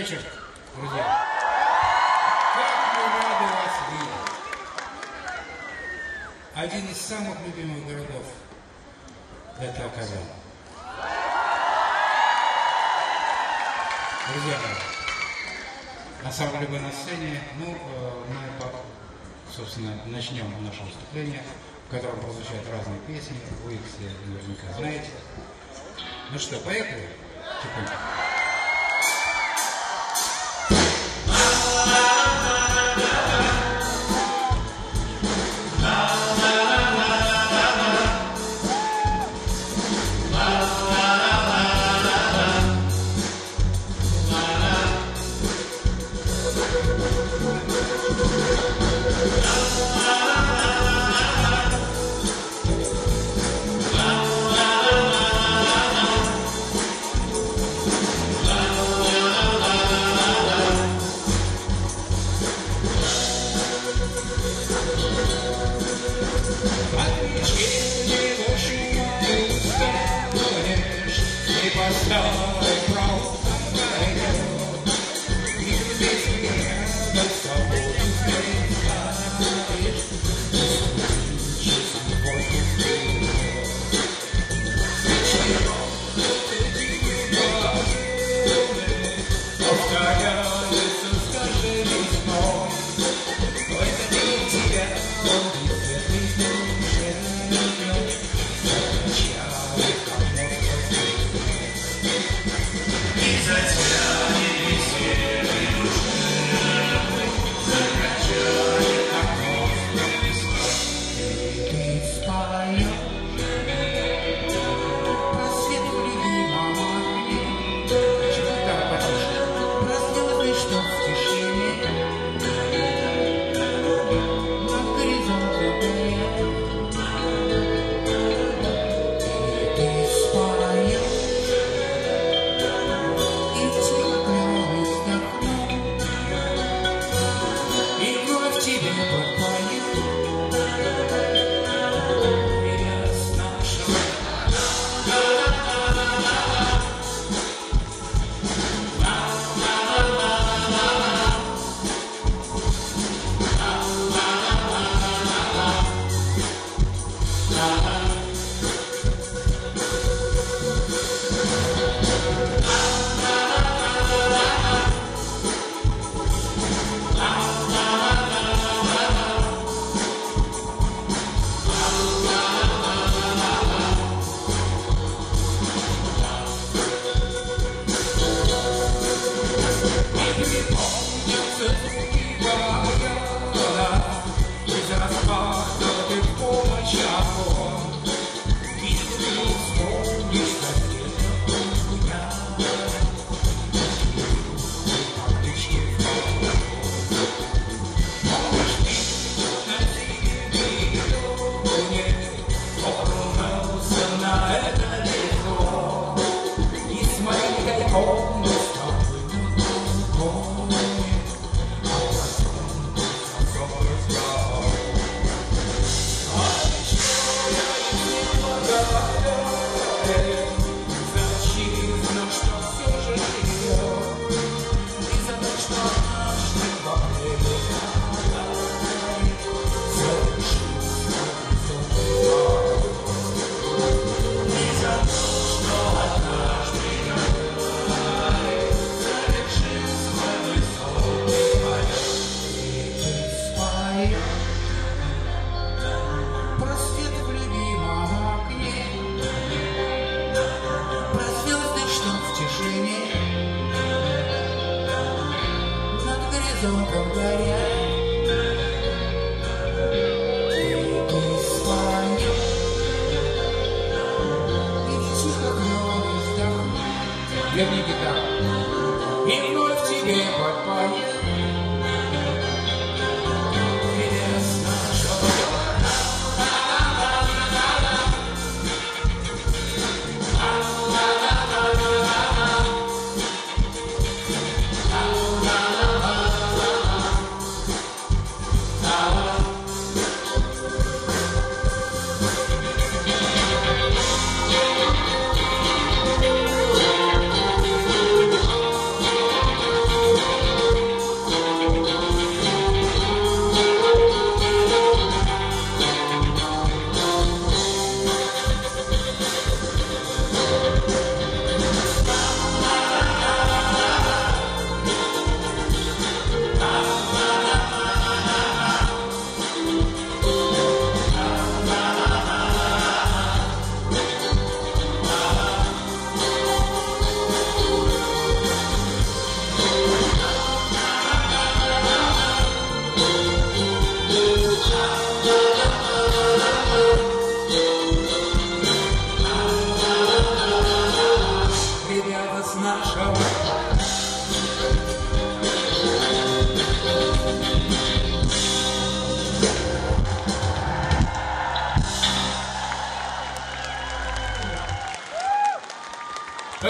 вечер, друзья. Как мы рады вас видеть. Один из самых любимых городов – это Казань. Друзья мои, на самом деле на сцене, мы, собственно, начнем наше выступление, в котором прозвучат разные песни, вы их все наверняка знаете. Ну что, поехали? Тихонько.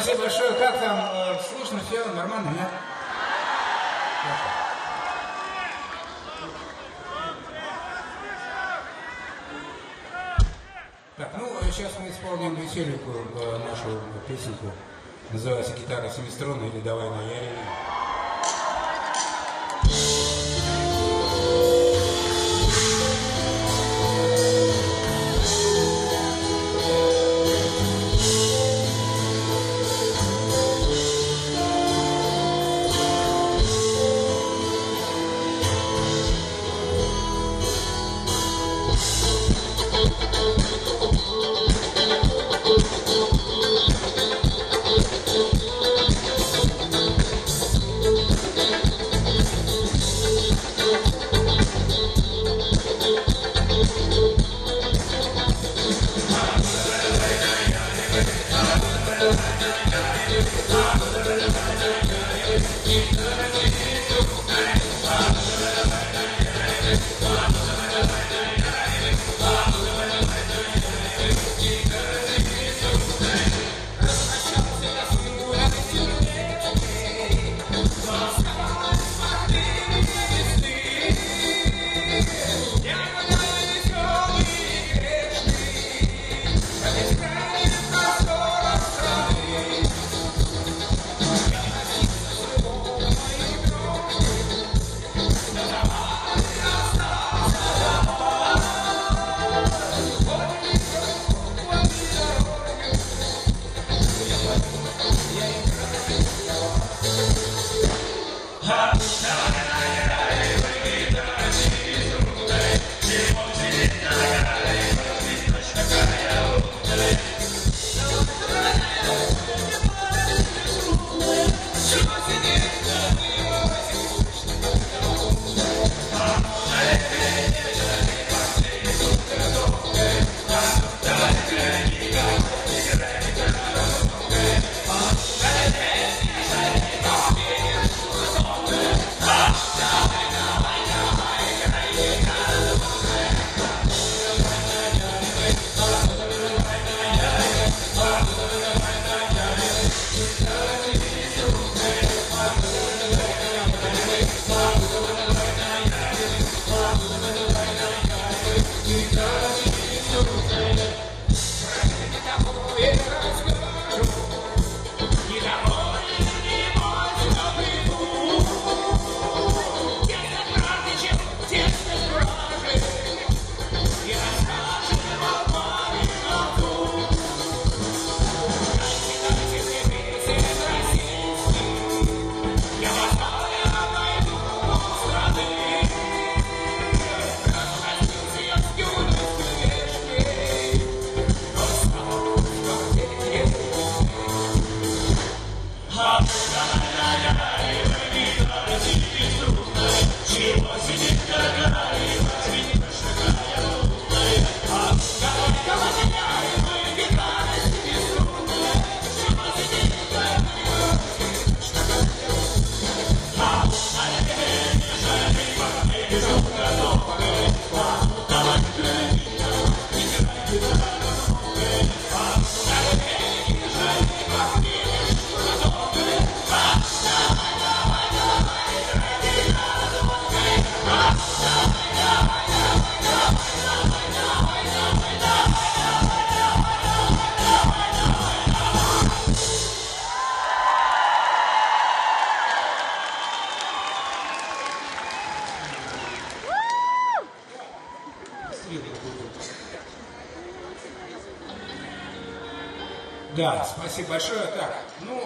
Спасибо большое. Как там? Слышно все? Нормально, нет? Так, ну, сейчас мы исполним веселенькую нашу песенку. Называется «Гитара семиструнная» или «Давай на Яреве». Да, спасибо большое. Так, ну,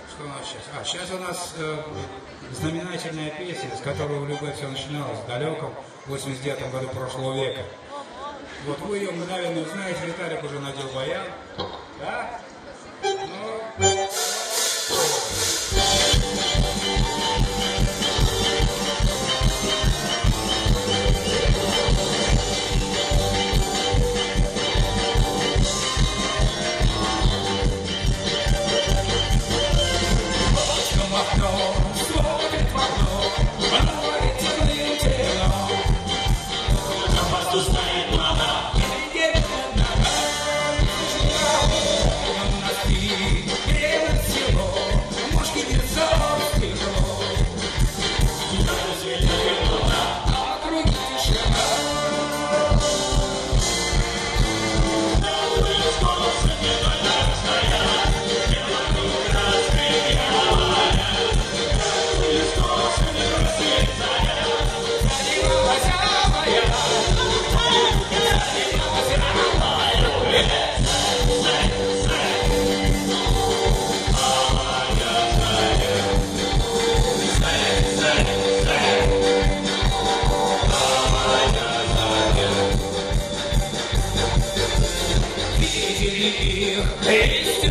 что у нас сейчас? Сейчас у нас знаменательная песня, с которой у Любэ все начиналось в далеком 89 году прошлого века. Вот вы ее мгновенно узнаете, Виталик уже надел баян, да? Ну...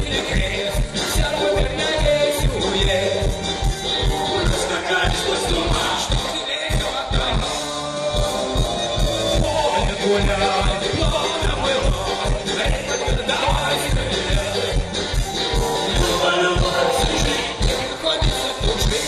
или крест, вся Гомер на весь уезд. Мы скакали сквозь туман, что теперь потом. Поле гуляет, тепло было, река давай стреляй. Любовь служи, хочется тужи.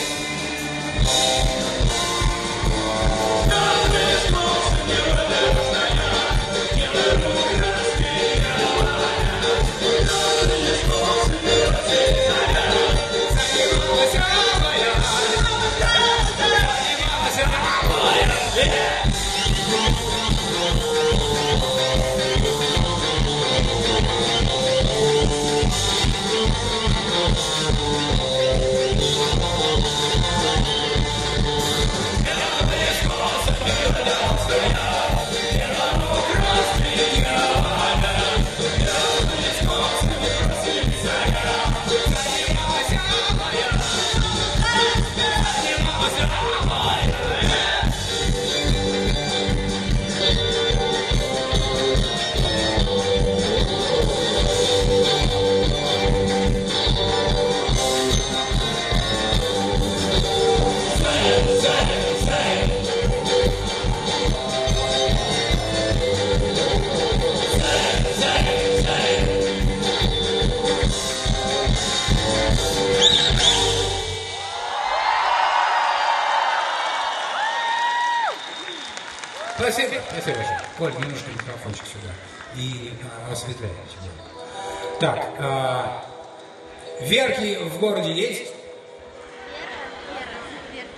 Спасибо, спасибо большое. Коль, немножко микрофончик сюда. И осветляйте. Так, Верки в городе есть?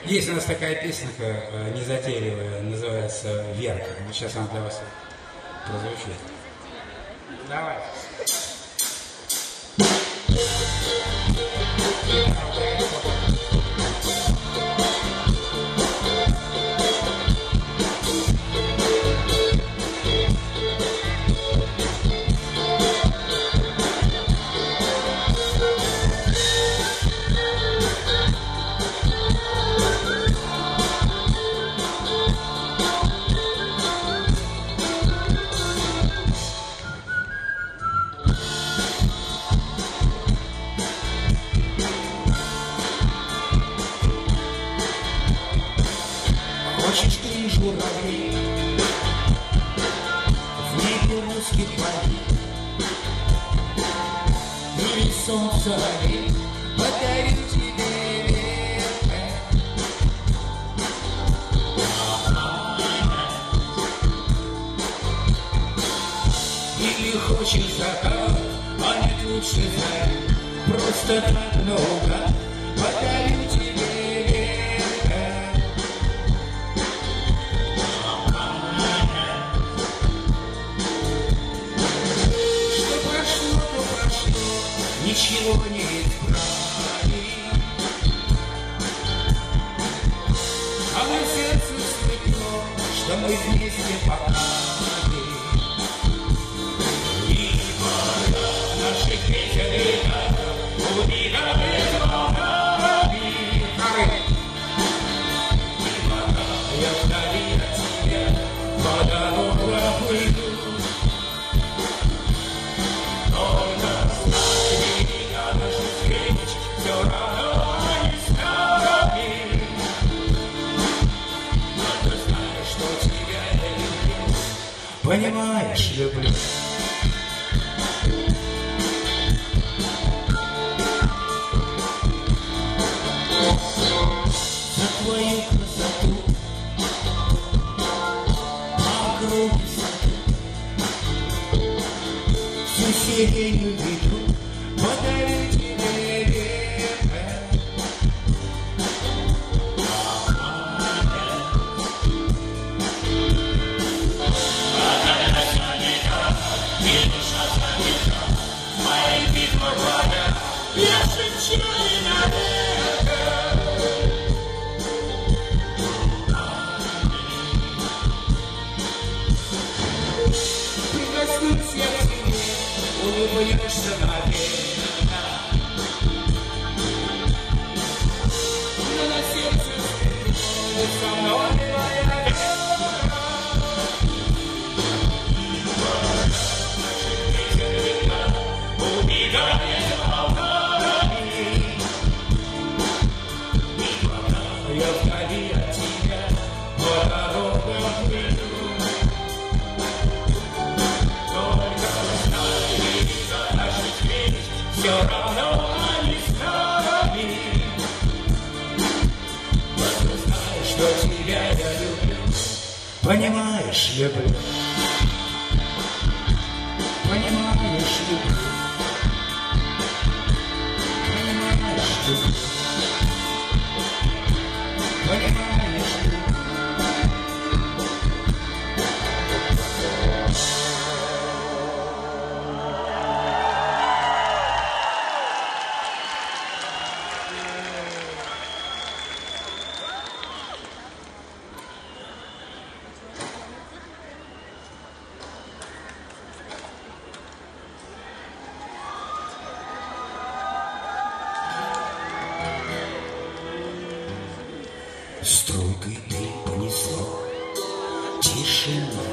Есть у нас такая песенка незатейливая, называется «Верка». Вот сейчас она для вас прозвучит. Давай. Хочешь ты журавли, в небе русских полей, или солнце олей, подарю тебе верка. Или хочешь закат, а нет лучше знай, просто так много, подарю тебе верка. Ничего не исправить, а на сердце светло, что мы вместе попали. И вода наших песен убегает волнами. И вода, я вдали от тебя, водорога выйду. Понимаешь, люблю. За твою красоту по округе саду, всю сиренью виду, подарю тебе верка. Я шепчу навека. Прикоснусь я к тебе, улыбнешься навечно. Но на сердце светло, со мной твоя вера. Убегает давно они с нами. Вот знаешь, что тебя я люблю. Понимаешь, люблю. Понимаешь, люблю. Понимаешь, люблю. Понимаешь, люблю. Струйкой ты понесло тишина,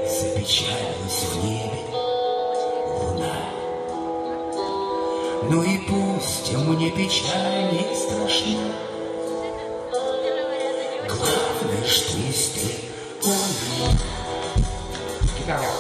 запечалилась в небе луна. Ну и пусть мне печаль не страшна, главное, что есть ты у меня. Гитара.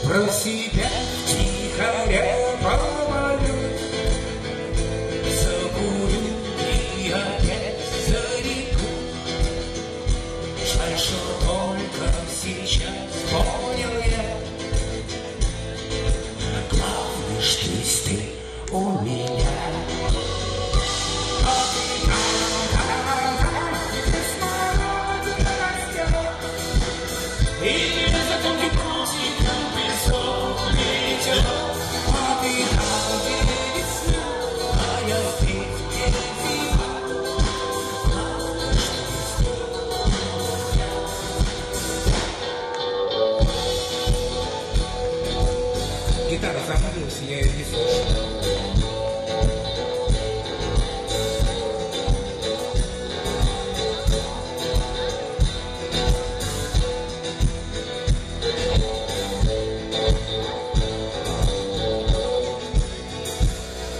Про себя тихоря помолюсь, забуду и опять зареку. Жаль, что только сейчас понял я, главное, что есть ты у меня. И за тонким прутиком песок летел, а ты там, где весна, а я здесь, где зима. Главное, что есть ты. Гитара замылась, я ее не слышу.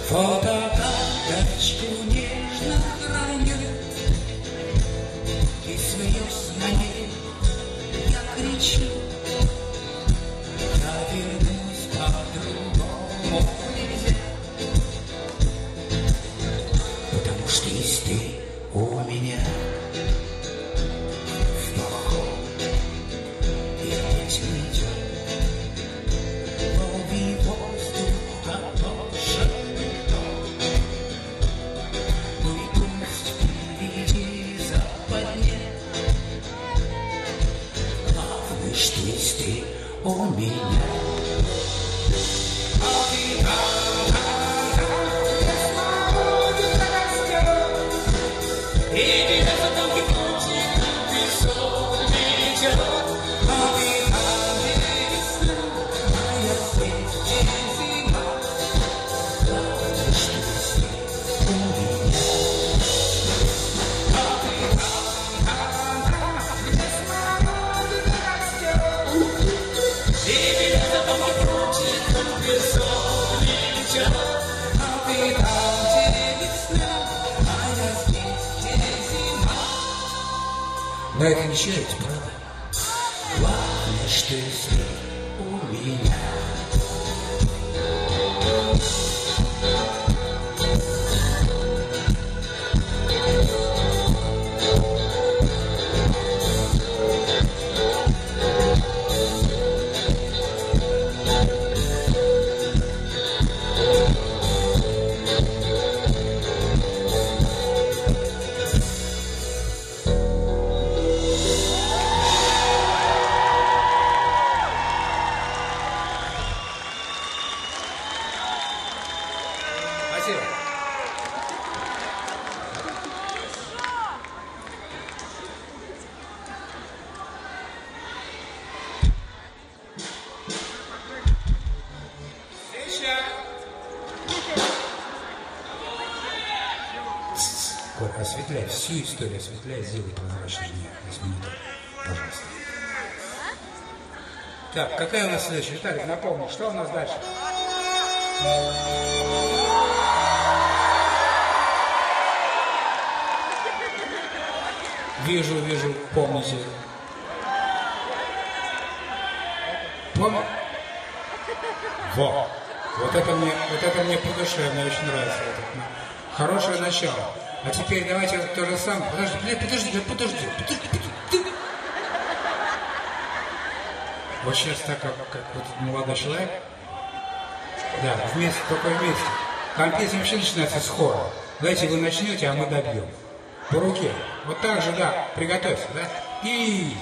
Фотокарточку нежно храню, ты смеешься на ней, я кричу. Я вернусь, по-другому нельзя, потому что есть ты у меня. Вдох, и опять уйдет, лови воздух, хороший. Что есть ты у меня. А ты и за тонким прутиком песок летел, а ты там, где весна, а я здесь, где зима. Главное, что есть ты у меня. А ты и за тонким прутиком песок летел, а ты там, где весна, а я здесь, где зима. Но это не считайте, правда? Главное, что есть ты у меня. Спасибо. Коль, осветляй, всю историю осветляй, сделай прозрачнее. 10 минут, пожалуйста. Так, какая у нас следующая? Виталий, напомни, что у нас дальше? Вижу, помните. Помню? Во! Вот это мне по душе, мне очень нравится. Хорошее начало. А теперь давайте то же самое. Подожди. Вот сейчас так, как вот молодой человек. Да, вместе, только вместе. Там песня вообще начинается с хора. Давайте вы начнете, а мы добьем. По руке. Вот так же, да. Приготовься, да? И...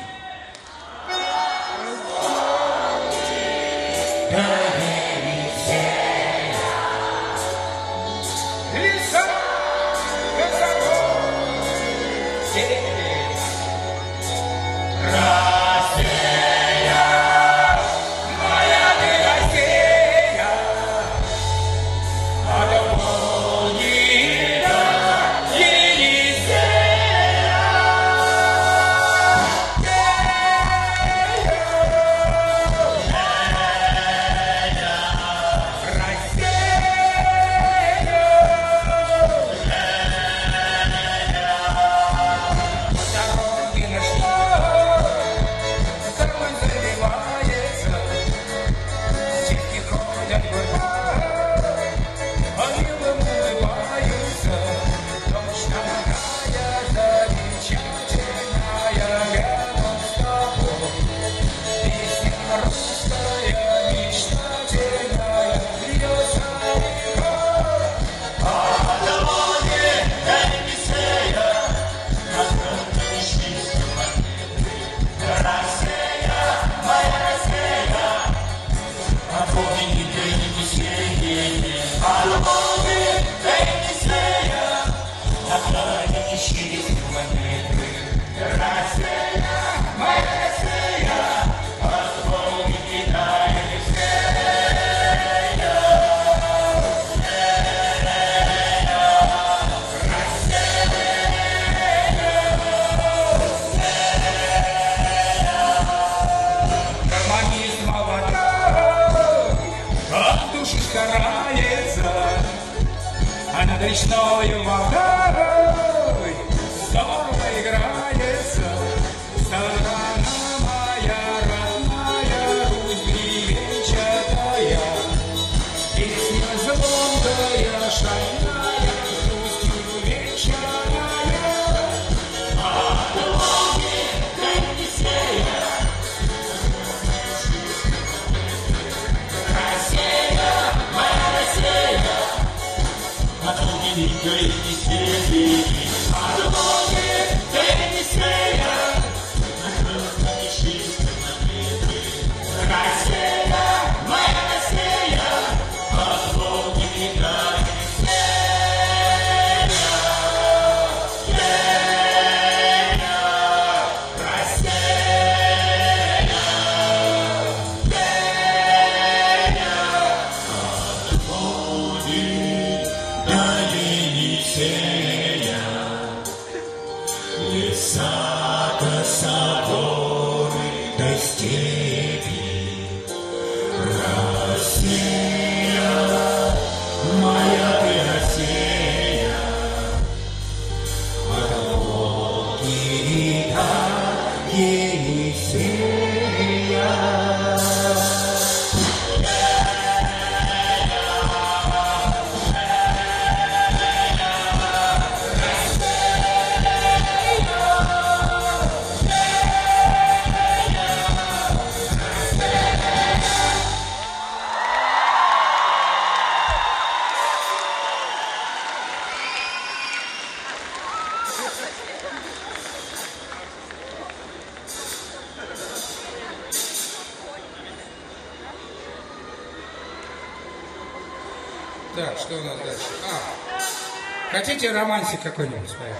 Над речною волной здорово играется страна моя родная, Русь бревенчатая, песня звонкая, шальная, Русью венчаная. А дороги Енисея, Россия, моя Россия, от великой Енисеи, от Волги до Енисея, на красной чистой монеты. Россия, моя Россия, от Волги до Енисея. Леса до соборы до степи, Россия, моя ты Россия, от Волги до Енисея. Так, что у нас дальше? Хотите романсик какой-нибудь споем?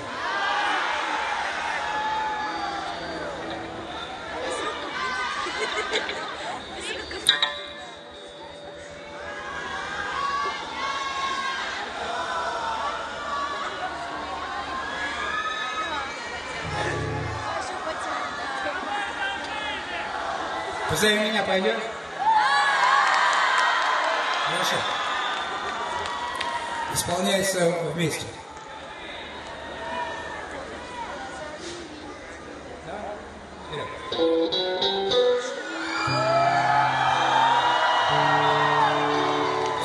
Позови меня, пойдет? Хорошо. Исполняется вместе.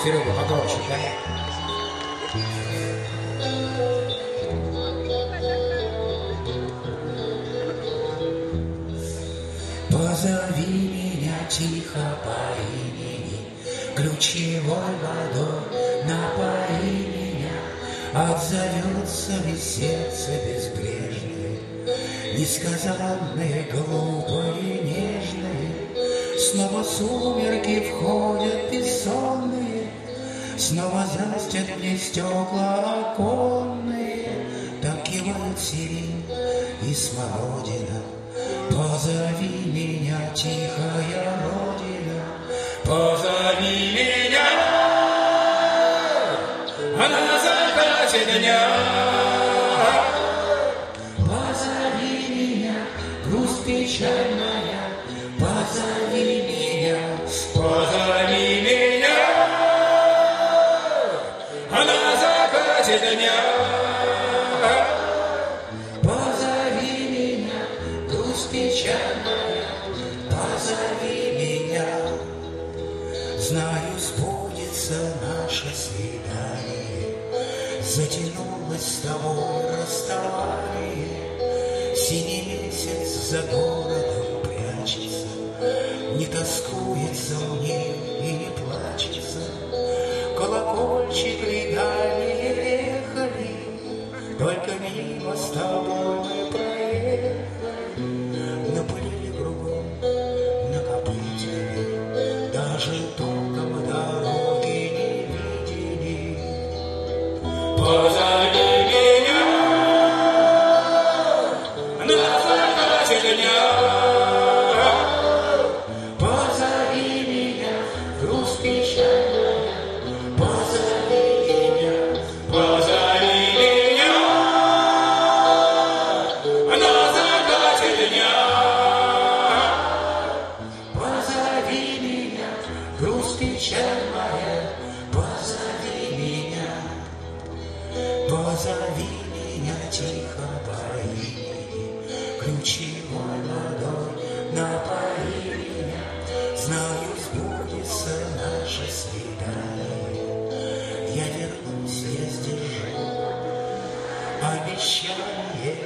Серега, погромче, да? Позови меня тихо по имени, ключевой водой напои меня. Отзовется ли сердце безбрежное, несказанные, глупые, нежные. Снова сумерки входят бессонные, снова застят мне стекла оконные. Так кивают сирень и смородина. Позови меня, тихая родина, позови меня, на закате дня. Позови меня, грусть печальная, позови меня, позови меня, на закате дня. Позови меня, грусть печальная, позови меня. Знаю, сбудется наше свидание, затянулось с тобой расставание. Синий месяц за городом прячется, не тоскует за ним и не плачется. Колокольчик дальние ехали, только мимо с тобой мы проехали. Напылили кругом, накопытили, даже толком дороги не видели. Позови меня, на закате дня. Позови меня, грусть печальная, позови меня, позови меня, на закате дня. Позови меня, грусть печальная, позови меня, позови меня тихо по имени, ключевой водой напои меня. Знаю, сбудется наше свидание, я вернусь, я сдержу обещание.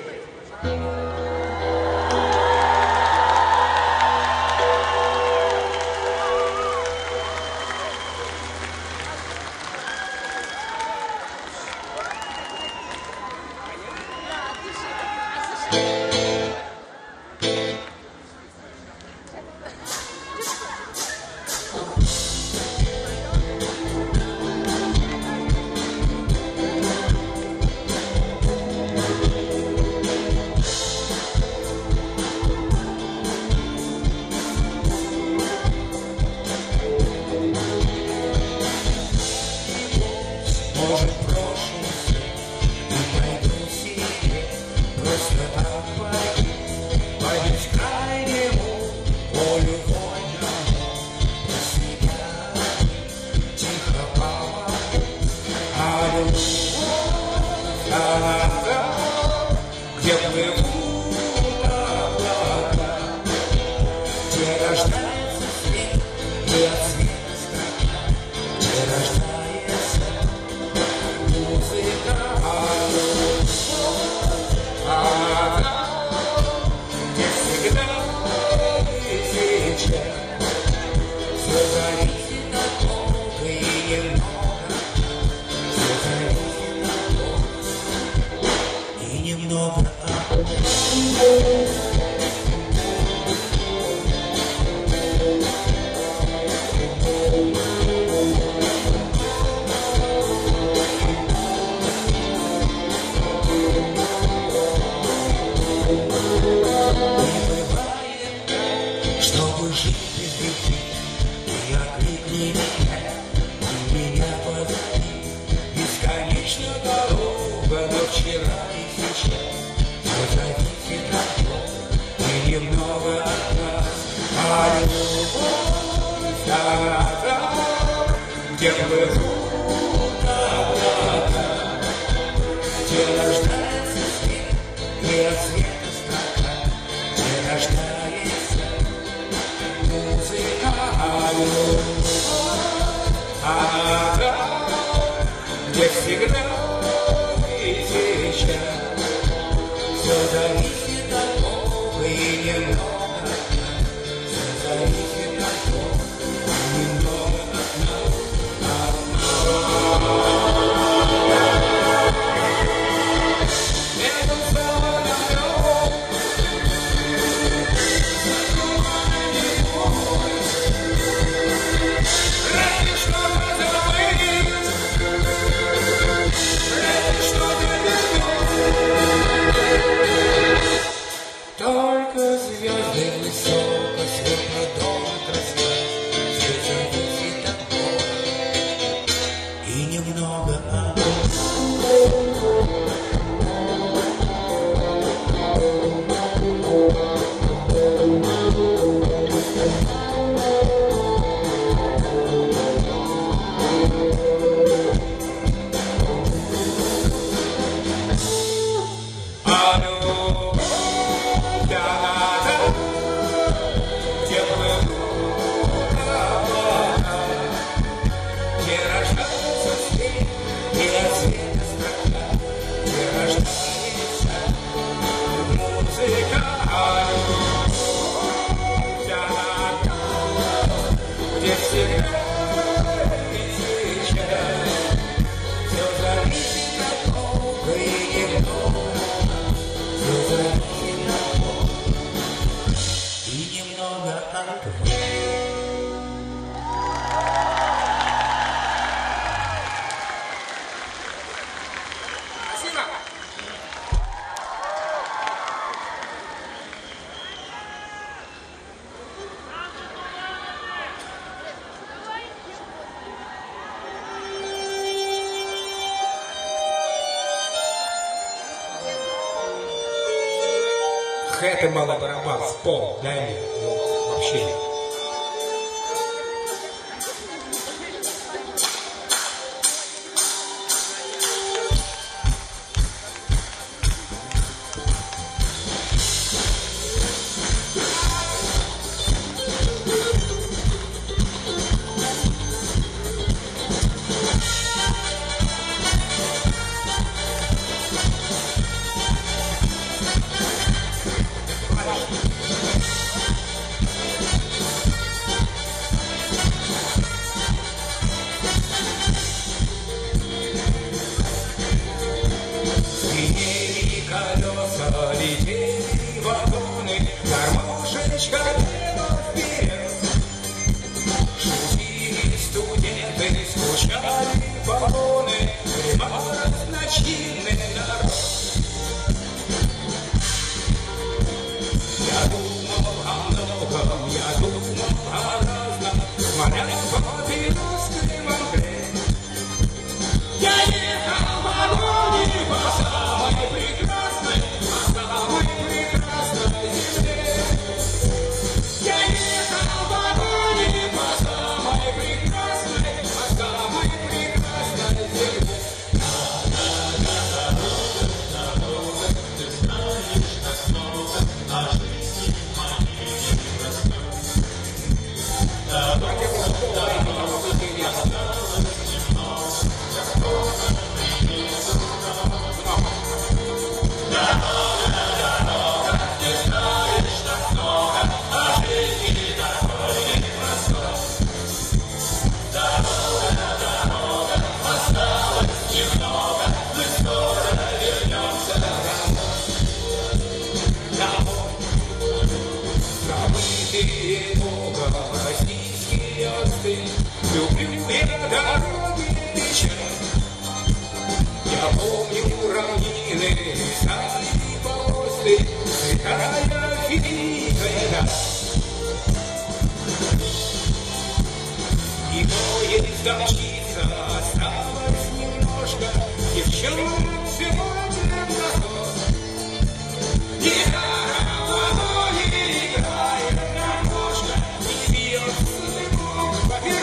Может, брошусь и пойду себе, просто так пойду к крайнему полю вольному. Про себя тихо помогу, а любовь, она там, где плывут облака, где рождается свет и от света страна, где рождается музыка, а там, где всегда и сейчас все зависит от много и немного, все зависит от много и немного. Чтобы жить без любви, ты окликни меня, ты меня позови. Бесконечно дорога, но вчера и сейчас все зависит от Бога и немного от нас. там, где плыву когда-то, где рождается свет и от света строка, где рождается музыка, а там, где всегда и сейчас все зависит от Бога и немного от нас, все зависит от Бога и немного от нас, Рядом с вами разве что-то забыть, разве что-то вернуть. Только звезды высоко свет продолжит рассвет, все зависит от Бога и немного от нас. Это малый барабан в пол, дай мне, ну, вообще. Играет на ножках, и бьется дымок.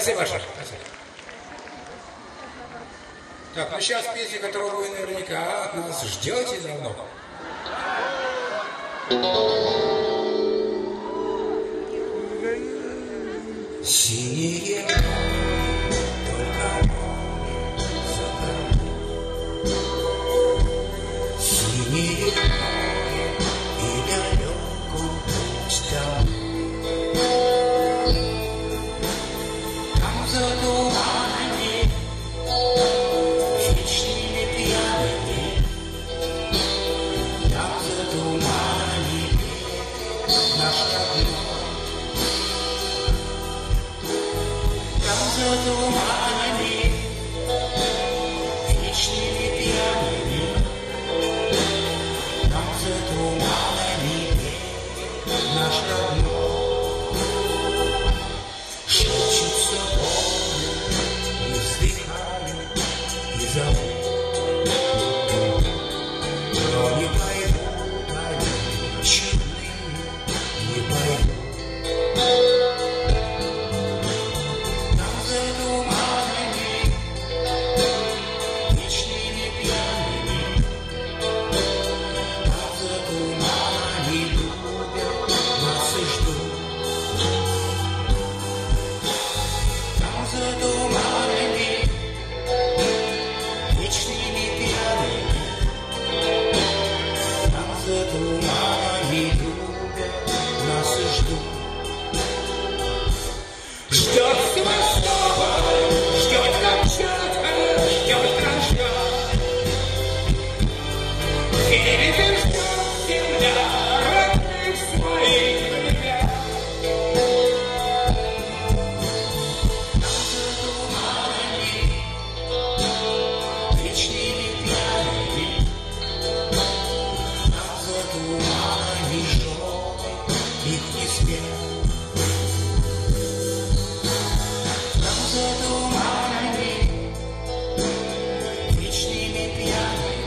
Спасибо большое. Спасибо. Так, ну сейчас песня, которую вы наверняка от нас ждете давно. Синие только море за тобой. Синие море и далеко путь домой. Там за туманами вечными пьяными, там за туманами наш родной. За туманами, вечными пьяными, там за туманами наш родной. Шепчутся волны, и вздыхают, и зовут, но не поймут они, чудные, не поймут. Ждет Севастополь, ждет Камчатка, ждет Кронштадт. Север ждет земля родных своих ребят. Там за туманами, вечными пьяными, там за туманами желтый, их не спят. За туманами, вечными пьяными.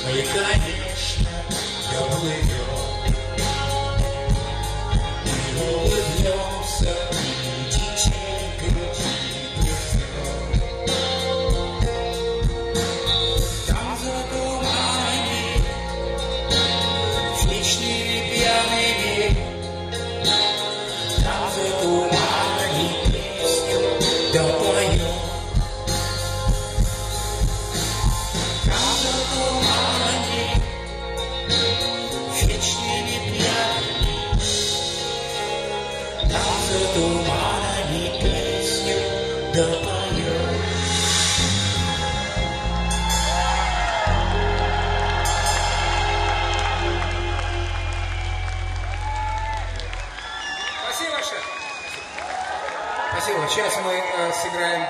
Мы, конечно, доплывем, мы улыбнемся, и детей груди прижмем. Там за туманами, вечными пьяными, там за туманами песню допоем. Вечными пьяными, там за туманами песню допоем. Спасибо большое. Спасибо. Сейчас мы сыграем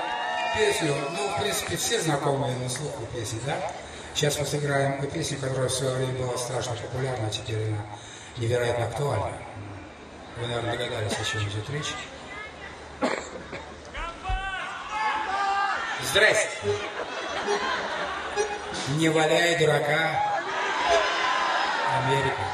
песню, ну, в принципе, все знакомые на слуху песни, да? Сейчас мы сыграем песню, которая в свое время была страшно популярна, а теперь она невероятно актуальна. Вы, наверное, догадались, о чем идет речь. Здрасте! Не валяй дурака, Америка.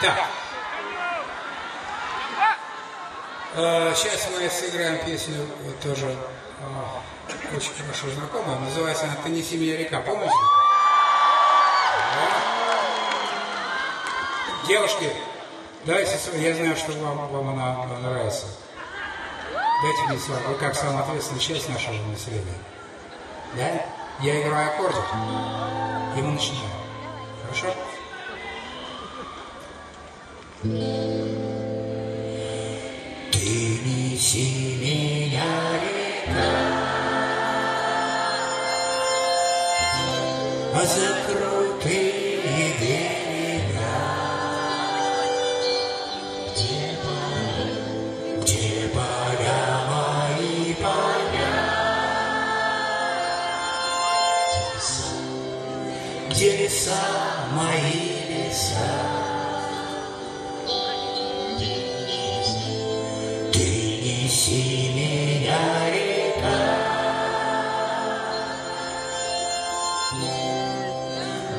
Так. Сейчас мы сыграем песню тоже очень хорошо знакомую. Называется она «Ты неси меня, река». Помните? Да? Девушки, давайте, я знаю, что вам она нравится. Дайте мне слово. Вы как самая ответственная часть нашего населения. Да? Я играю аккордик, и мы начинаем. Хорошо? Ты неси меня, река, за крутые берега, где поля мои поля, где леса мои леса. Неси меня, река,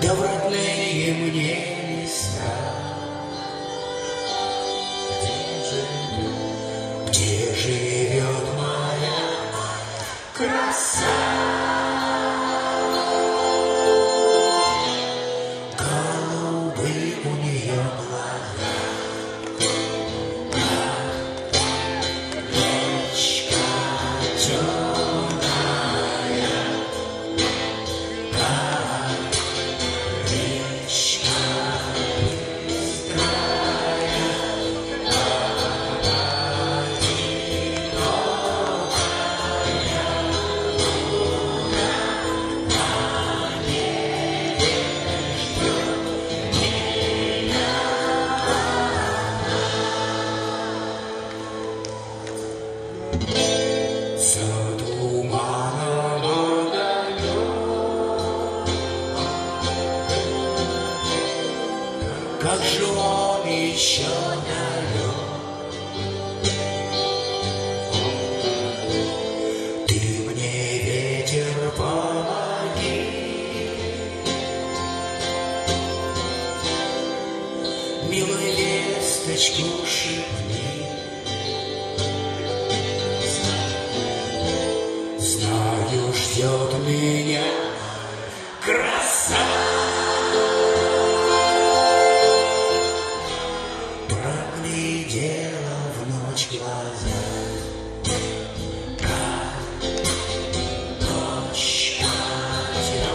да в родные мне места, где живет моя краса. Голубые у нее глаза, как же он еще далек. Ты мне, ветер, помоги, милой весточку шепни. Знаю, ждет меня краса. Проглядела в ночь глаза, как ночь темная,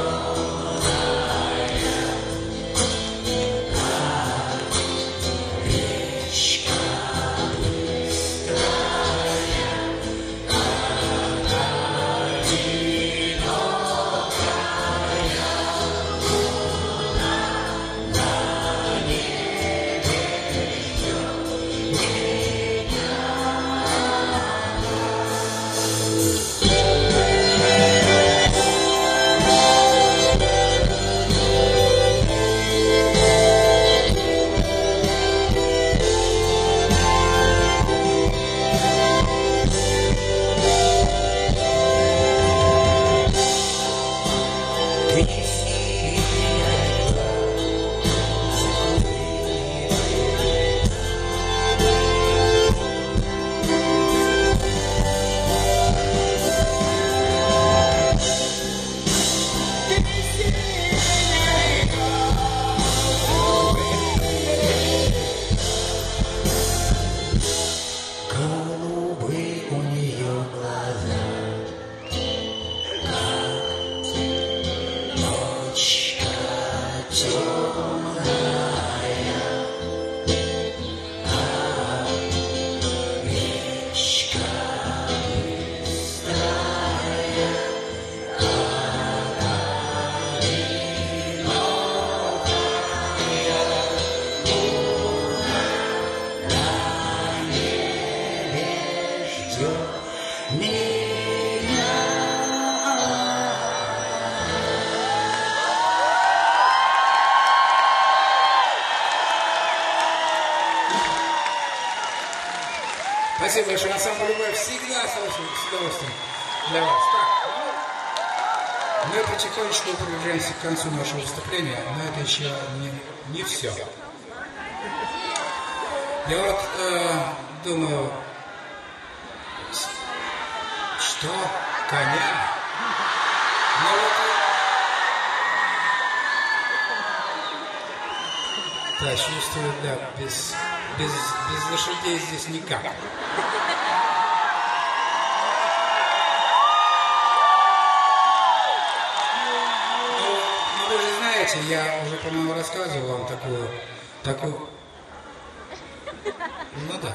как речка Спасибо большое. Ансамбль «Любовь» всегда с удовольствием для вас. Так. Мы потихонечку приближаемся к концу нашего выступления, но это еще не все. Я вот думаю, что коня? Ну вот, да, чувствую, да, без лошадей здесь никак. Ну, вы же знаете, я уже, по-моему, рассказывал вам такую, ну да.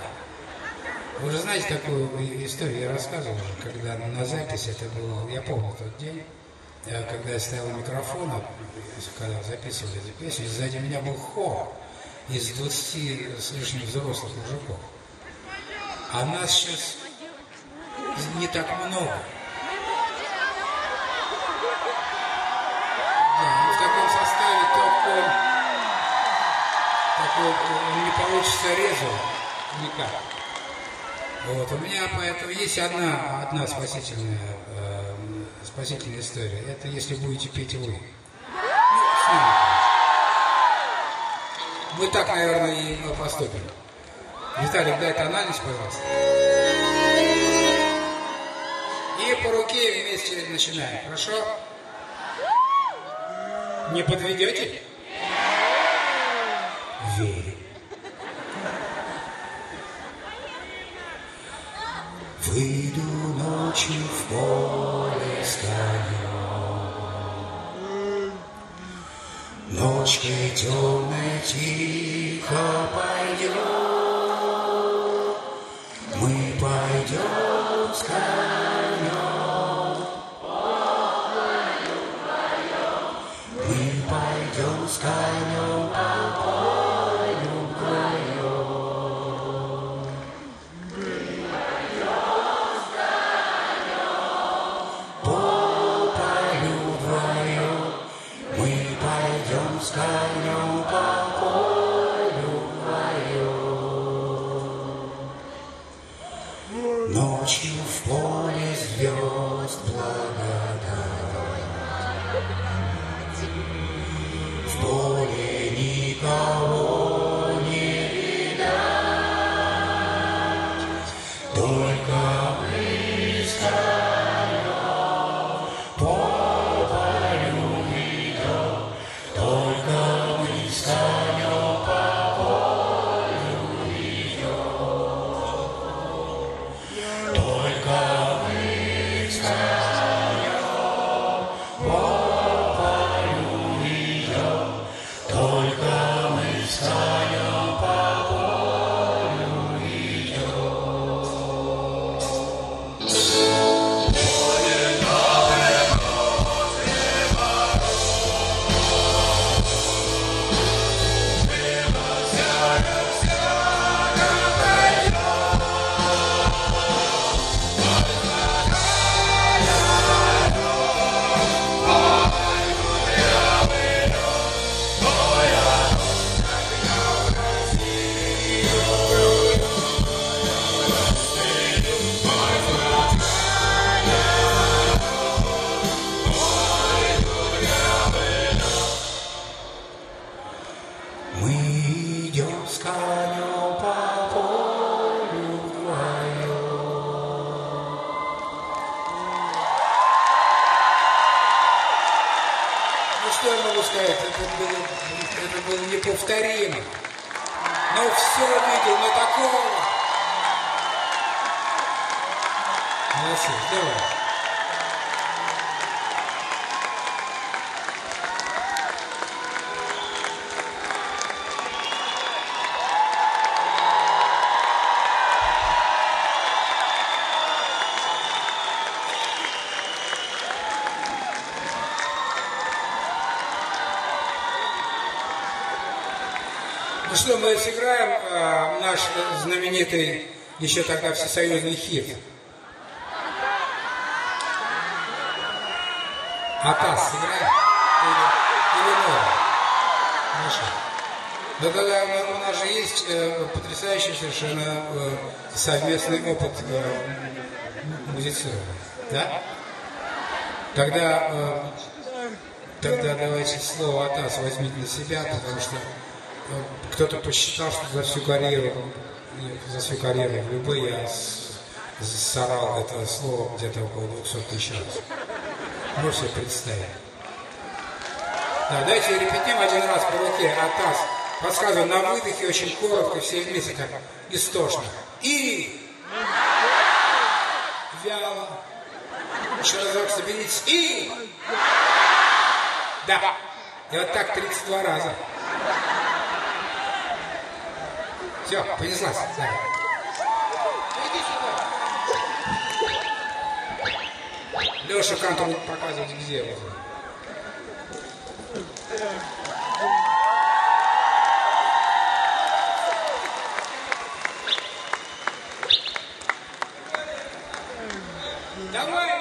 Вы же знаете такую историю, я рассказывал уже, когда на записи, это было, я помню тот день, когда я стоял у микрофона, когда записывали эту песню, сзади меня был хор из 20 с лишним взрослых мужиков. А нас сейчас не так много. Да, и в таком составе такой не получится резво никак. Вот, у меня поэтому есть одна спасительная история. Это если будете петь вы. Мы так, наверное, и поступим. Виталик, дай тональность, пожалуйста. И по руке вместе начинаем. Хорошо? Не подведете? Верю. Выйду ночью в поле с конем, ночкой темной тихо пойдем, мы пойдем с конем, мы пойдем с конем по полю вдвоем. С конем по полю вдвоем, ночью в поле звезд благодать, в поле никого не видать, только мы с конем по полю идем. Только мы с конем по полю идем. Только мы с конем по полю идем. Только мы с конем по полю идем. Мы идем с конем по полю вдвоем. Ну что я могу сказать, это было неповторимо. Но все видел, но такого. Молодцы, давай. Ну что, мы сыграем наш знаменитый еще тогда всесоюзный хит. «Атас» сыграем? Или новый? Хорошо. Но тогда у нас же есть потрясающий совершенно совместный опыт музицирования. Да? Тогда давайте слово от нас возьмите на себя, потому что кто-то посчитал, что за всю карьеру в любой я сорал это слово где-то около 200 тысяч раз. Можете себе представить. Да, давайте репетим один раз по руке от нас. Подсказываю, на выдохе очень коротко, все вместе так истошно. И вяло. Еще разок соберитесь. И да. И вот так 32 раза. Все, понеслась. Да. Иди сюда. Леша Кантор будет показывать, где вот. Давай!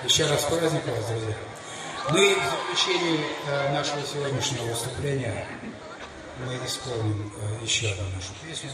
Еще раз праздник вас, друзья. Ну и в заключении нашего сегодняшнего выступления мы исполним еще одну нашу песню.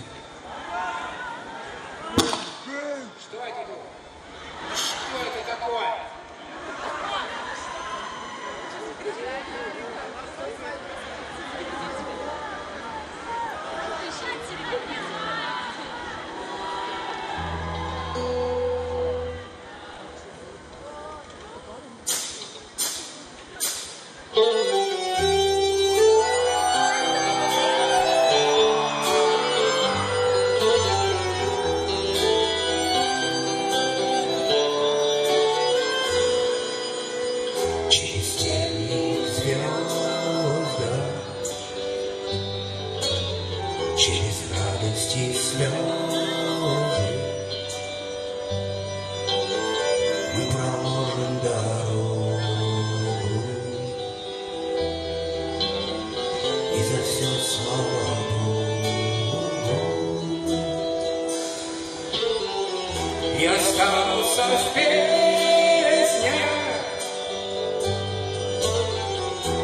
и останутся в песнях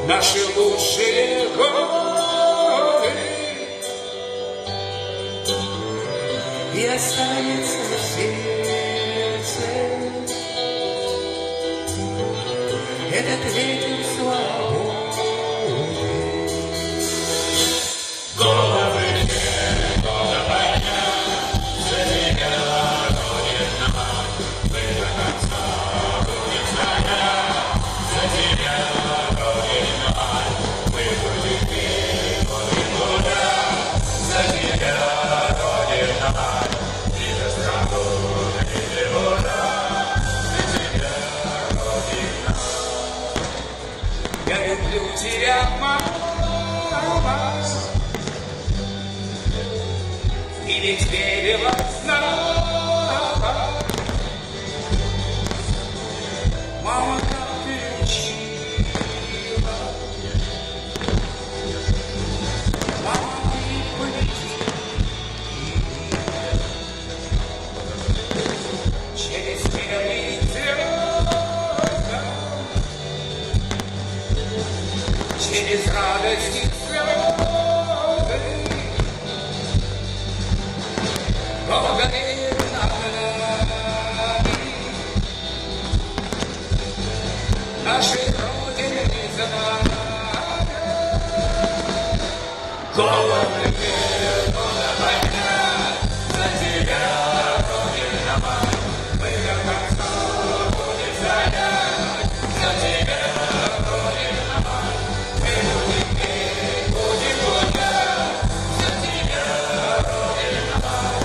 наши лучшие годы, и останется в сердце этот ветер свободы. Головы некуда поднять, за тебя Родина, мы до конца будем стоять, за тебя Родина, мы будем петь года, за тебя Родина, и за страну, и ура, за тебя Родина. Я люблю тебя, мама, и ведь верила снова. Мама, как ты учила, мама, ты полетела через белые звезды, через радость и слезы. Благодарим нашей Родине за нами. Головы некуда поднять, за тебя, Родина моя, мы до конца будем стоять, за тебя, Родина моя, мы будем петь, будем гулять, за тебя, Родина моя.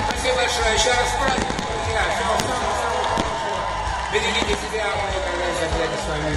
Спасибо большое. Еще раз праздник, друзья. Всего самого хорошего. Берегите себя, мы никогда не забудем с вами.